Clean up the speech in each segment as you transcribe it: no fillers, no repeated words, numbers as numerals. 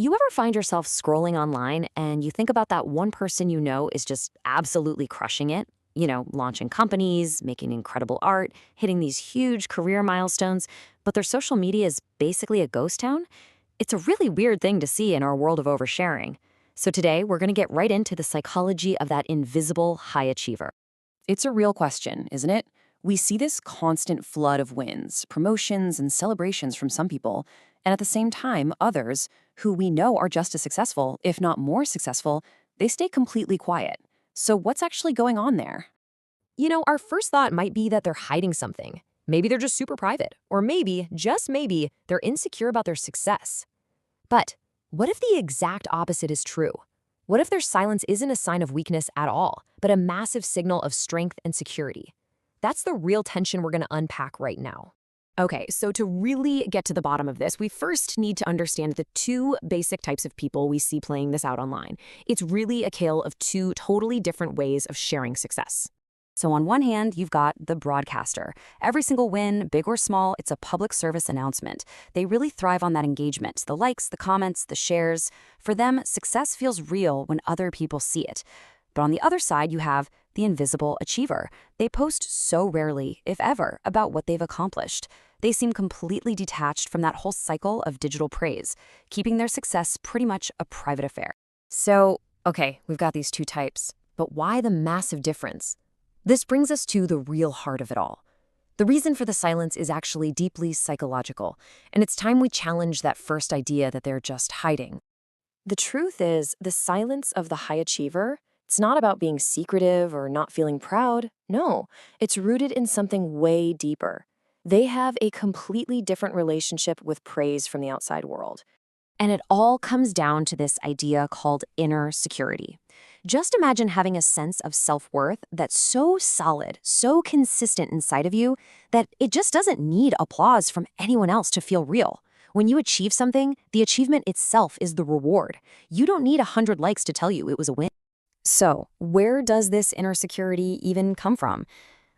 You ever find yourself scrolling online and you think about that one person you know is just absolutely crushing it? Launching companies, making incredible art, hitting these huge career milestones, but their social media is basically a ghost town? It's a really weird thing to see in our world of oversharing. So today, we're going to get right into the psychology of that invisible high achiever. It's a real question, isn't it? We see this constant flood of wins, promotions, and celebrations from some people, and at the same time, others, who we know are just as successful, if not more successful, they stay completely quiet. So what's actually going on there? Our first thought might be that they're hiding something. Maybe they're just super private, or maybe, just maybe, they're insecure about their success. But what if the exact opposite is true? What if their silence isn't a sign of weakness at all, but a massive signal of strength and security? That's the real tension we're going to unpack right now. Okay, so to really get to the bottom of this, we first need to understand the two basic types of people we see playing this out online. It's really a tale of two totally different ways of sharing success. So on one hand, you've got the broadcaster. Every single win, big or small, it's a public service announcement. They really thrive on that engagement, the likes, the comments, the shares. For them, success feels real when other people see it. But on the other side, you have the invisible achiever. They post so rarely, if ever, about what they've accomplished. They seem completely detached from that whole cycle of digital praise, keeping their success pretty much a private affair. So, okay, we've got these two types, but why the massive difference? This brings us to the real heart of it all. The reason for the silence is actually deeply psychological, and it's time we challenge that first idea that they're just hiding. The truth is, the silence of the high achiever, it's not about being secretive or not feeling proud. No, it's rooted in something way deeper. They have a completely different relationship with praise from the outside world. And it all comes down to this idea called inner security. Just imagine having a sense of self-worth that's so solid, so consistent inside of you that it just doesn't need applause from anyone else to feel real. When you achieve something, the achievement itself is the reward. You don't need 100 likes to tell you it was a win. So, where does this inner security even come from?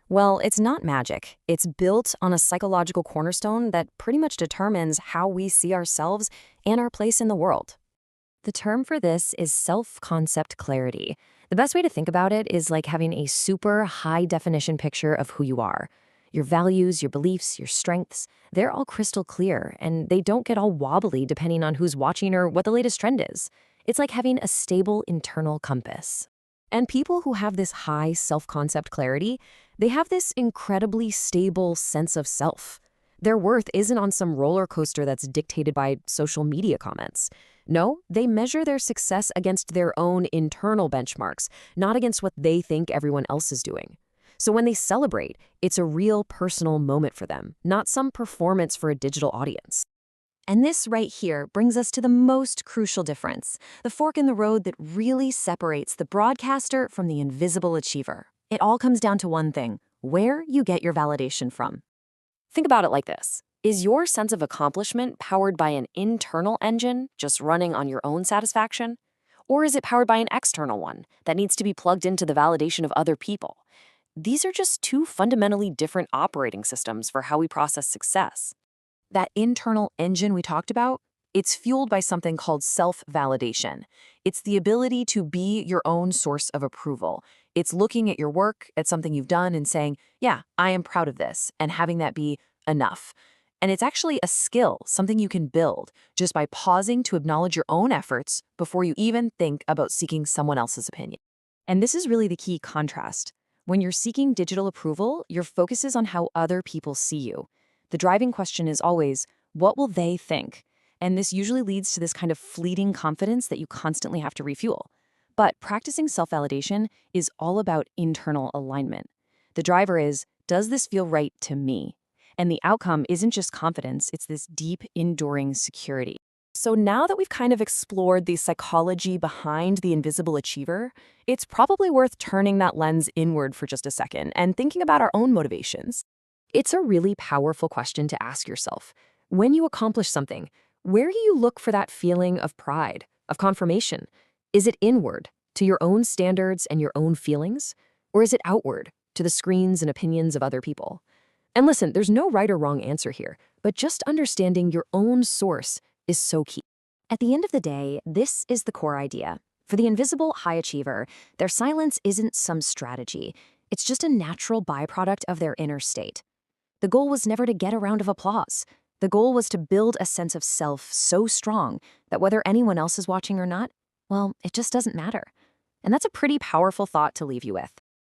Well, it's not magic. It's built on a psychological cornerstone that pretty much determines how we see ourselves and our place in the world. The term for this is self-concept clarity. The best way to think about it is like having a super high-definition picture of who you are. Your values, your beliefs, your strengths, they're all crystal clear, and they don't get all wobbly depending on who's watching or what the latest trend is. It's like having a stable internal compass. And people who have this high self-concept clarity, they have this incredibly stable sense of self. Their worth isn't on some roller coaster that's dictated by social media comments. No, they measure their success against their own internal benchmarks, not against what they think everyone else is doing. So when they celebrate, it's a real personal moment for them, not some performance for a digital audience. And this right here brings us to the most crucial difference, the fork in the road that really separates the broadcaster from the invisible achiever. It all comes down to one thing: where you get your validation from. Think about it like this. Is your sense of accomplishment powered by an internal engine, just running on your own satisfaction? Or is it powered by an external one that needs to be plugged into the validation of other people? These are just two fundamentally different operating systems for how we process success. That internal engine we talked about, it's fueled by something called self-validation. It's the ability to be your own source of approval. It's looking at your work, at something you've done, and saying, yeah, I am proud of this, and having that be enough. And it's actually a skill, something you can build, just by pausing to acknowledge your own efforts before you even think about seeking someone else's opinion. And this is really the key contrast. When you're seeking digital approval, your focus is on how other people see you. The driving question is always, what will they think? And this usually leads to this kind of fleeting confidence that you constantly have to refuel. But practicing self-validation is all about internal alignment. The driver is, does this feel right to me? And the outcome isn't just confidence, it's this deep, enduring security. So now that we've kind of explored the psychology behind the invisible achiever, it's probably worth turning that lens inward for just a second and thinking about our own motivations. It's a really powerful question to ask yourself. When you accomplish something, where do you look for that feeling of pride, of confirmation? Is it inward, to your own standards and your own feelings? Or is it outward, to the screens and opinions of other people? And listen, there's no right or wrong answer here, but just understanding your own source is so key. At the end of the day, this is the core idea. For the invisible high achiever, their silence isn't some strategy. It's just a natural byproduct of their inner state. The goal was never to get a round of applause. The goal was to build a sense of self so strong that whether anyone else is watching or not, well, it just doesn't matter. And that's a pretty powerful thought to leave you with.